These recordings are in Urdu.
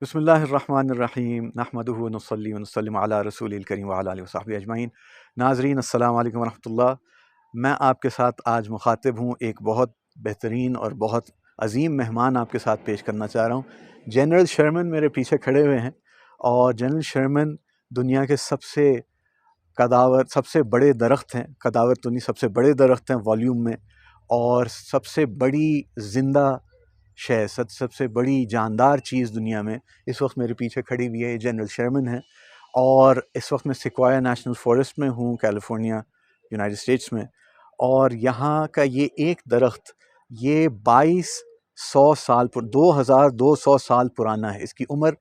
بسم اللہ الرحمن الرحیم نحمدہ ونصلی ونسلم علی رسول الکریم وعلی آلہ وصحبہ اجمعین۔ ناظرین السلام علیکم ورحمۃ اللہ۔ میں آپ کے ساتھ آج مخاطب ہوں، ایک بہت بہترین اور بہت عظیم مہمان آپ کے ساتھ پیش کرنا چاہ رہا ہوں۔ جنرل شرمن میرے پیچھے کھڑے ہوئے ہیں، اور جنرل شرمن دنیا کے سب سے بڑے درخت ہیں، قداور تو نہیں، سب سے بڑے درخت ہیں والیوم میں، اور سب سے بڑی زندہ سب سے بڑی جاندار چیز دنیا میں اس وقت میرے پیچھے کھڑی ہوئی ہے، یہ جنرل شرمن ہے۔ اور اس وقت میں سیکویا نیشنل فارسٹ میں ہوں، کیلیفورنیا، یونائٹڈ اسٹیٹس میں، اور یہاں کا یہ ایک درخت یہ 2200 سال پرانا ہے۔ اس کی عمر،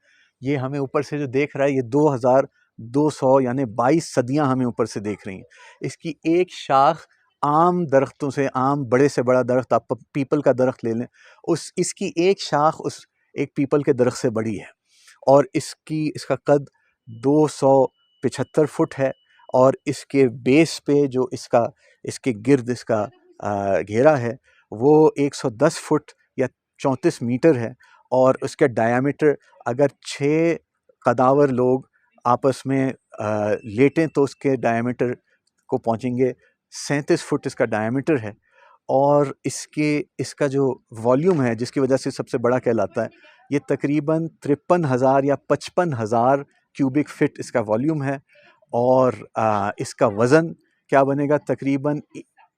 یہ ہمیں اوپر سے جو دیکھ رہا ہے، یہ 2200 یعنی 22 صدیاں ہمیں اوپر سے دیکھ رہی ہیں۔ اس کی ایک شاخ عام درختوں سے، عام بڑے سے بڑا درخت آپ پیپل کا درخت لے لیں، اس کی ایک شاخ اس ایک پیپل کے درخت سے بڑی ہے، اور اس کا قد 275 فٹ ہے، اور اس کے بیس پہ جو اس کے گرد اس کا گھیرا ہے وہ 110 فٹ یا 34 میٹر ہے، اور اس کے ڈائیمیٹر اگر 6 قداور لوگ آپس میں لیٹیں تو اس کے ڈائیمیٹر کو پہنچیں گے 37 فٹ اس کا ڈائیمیٹر ہے۔ اور اس کا جو والیوم ہے، جس کی وجہ سے سب سے بڑا کہلاتا ہے، یہ تقریباً 53,000 یا 55,000 کیوبک فٹ اس کا والیوم ہے، اور اس کا وزن کیا بنے گا؟ تقریباً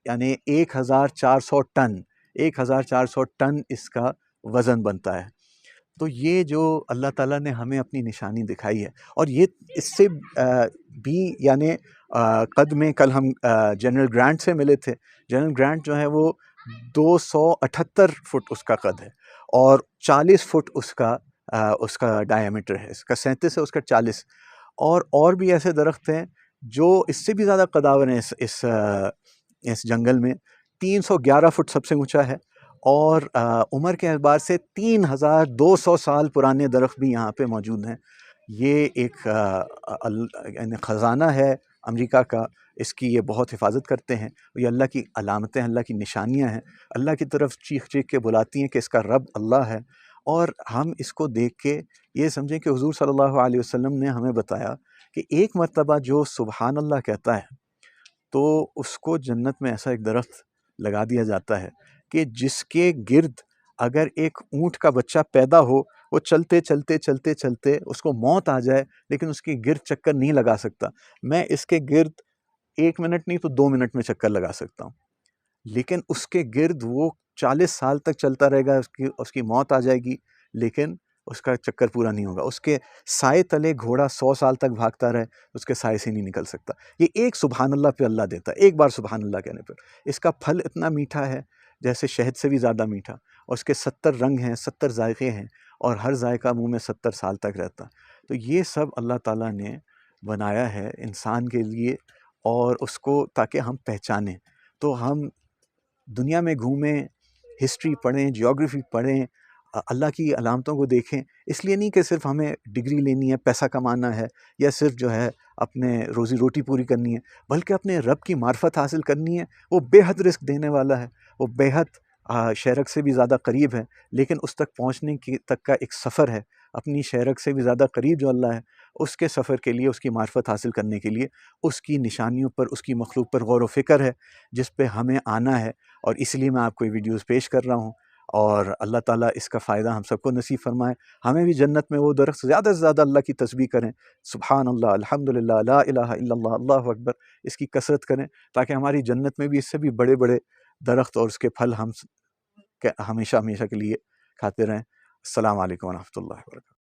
یعنی 1,400 ٹن اس کا وزن بنتا ہے۔ تو یہ جو اللہ تعالیٰ نے ہمیں اپنی نشانی دکھائی ہے، اور یہ اس سے بھی یعنی قد میں کل ہم جنرل گرانٹ سے ملے تھے۔ جنرل گرانٹ جو ہے وہ 278 فٹ اس کا قد ہے، اور 40 فٹ اس کا ڈائیمیٹر ہے، اس کا 37 ہے، اس کا 40۔ اور بھی ایسے درخت ہیں جو اس سے بھی زیادہ قداور ہیں اس جنگل میں۔ 311 فٹ سب سے اونچا ہے، اور عمر کے اعتبار سے 3200 سال پرانے درخت بھی یہاں پہ موجود ہیں۔ یہ ایک یعنی خزانہ ہے امریکہ کا، اس کی یہ بہت حفاظت کرتے ہیں۔ یہ اللہ کی علامتیں، اللہ کی نشانیاں ہیں، اللہ کی طرف چیخ چیخ کے بلاتی ہیں کہ اس کا رب اللہ ہے۔ اور ہم اس کو دیکھ کے یہ سمجھیں کہ حضور صلی اللہ علیہ وسلم نے ہمیں بتایا کہ ایک مرتبہ جو سبحان اللہ کہتا ہے تو اس کو جنت میں ایسا ایک درخت لگا دیا جاتا ہے کہ جس کے گرد اگر ایک اونٹ کا بچہ پیدا ہو، وہ چلتے چلتے چلتے چلتے اس کو موت آ جائے لیکن اس کے گرد چکر نہیں لگا سکتا۔ میں اس کے گرد 1 منٹ نہیں تو 2 منٹ میں چکر لگا سکتا ہوں، لیکن اس کے گرد وہ 40 سال تک چلتا رہے گا، اس کی موت آ جائے گی لیکن اس کا چکر پورا نہیں ہوگا۔ اس کے سائے تلے گھوڑا 100 سال تک بھاگتا رہے، اس کے سائے سے نہیں نکل سکتا۔ یہ ایک سبحان اللہ پہ اللہ دیتا ہے، ایک بار سبحان اللہ کہنے پر۔ اس کا پھل اتنا میٹھا ہے جیسے شہد سے بھی زیادہ میٹھا، اور اس کے 70 رنگ ہیں، 70 ذائقے ہیں، اور ہر ذائقہ منہ میں 70 سال تک رہتا۔ تو یہ سب اللہ تعالیٰ نے بنایا ہے انسان کے لیے، اور اس کو تاکہ ہم پہچانیں۔ تو ہم دنیا میں گھومیں، ہسٹری پڑھیں، جیوگرافی پڑھیں، اللہ کی علامتوں کو دیکھیں، اس لیے نہیں کہ صرف ہمیں ڈگری لینی ہے، پیسہ کمانا ہے، یا صرف جو ہے اپنے روزی روٹی پوری کرنی ہے، بلکہ اپنے رب کی معرفت حاصل کرنی ہے۔ وہ بے حد رزق دینے والا ہے، وہ بے حد شہرک سے بھی زیادہ قریب ہے، لیکن اس تک پہنچنے کی تک کا ایک سفر ہے۔ اپنی شہرک سے بھی زیادہ قریب جو اللہ ہے، اس کے سفر کے لیے، اس کی معرفت حاصل کرنے کے لیے، اس کی نشانیوں پر، اس کی مخلوق پر غور و فکر ہے جس پہ ہمیں آنا ہے، اور اس لیے میں آپ کو یہ ویڈیوز پیش کر رہا ہوں۔ اور اللہ تعالیٰ اس کا فائدہ ہم سب کو نصیب فرمائے، ہمیں بھی جنت میں وہ درخت زیادہ سے زیادہ اللہ کی تسبیح کریں، سبحان اللہ، الحمدللہ، لا الہ الا اللہ، اللہ اکبر، اس کی کثرت کریں تاکہ ہماری جنت میں بھی اس سے بھی بڑے بڑے درخت اور اس کے پھل ہم ہمیشہ ہمیشہ کے لیے کھاتے رہیں۔ السلام علیکم ورحمۃ اللہ وبرکاتہ۔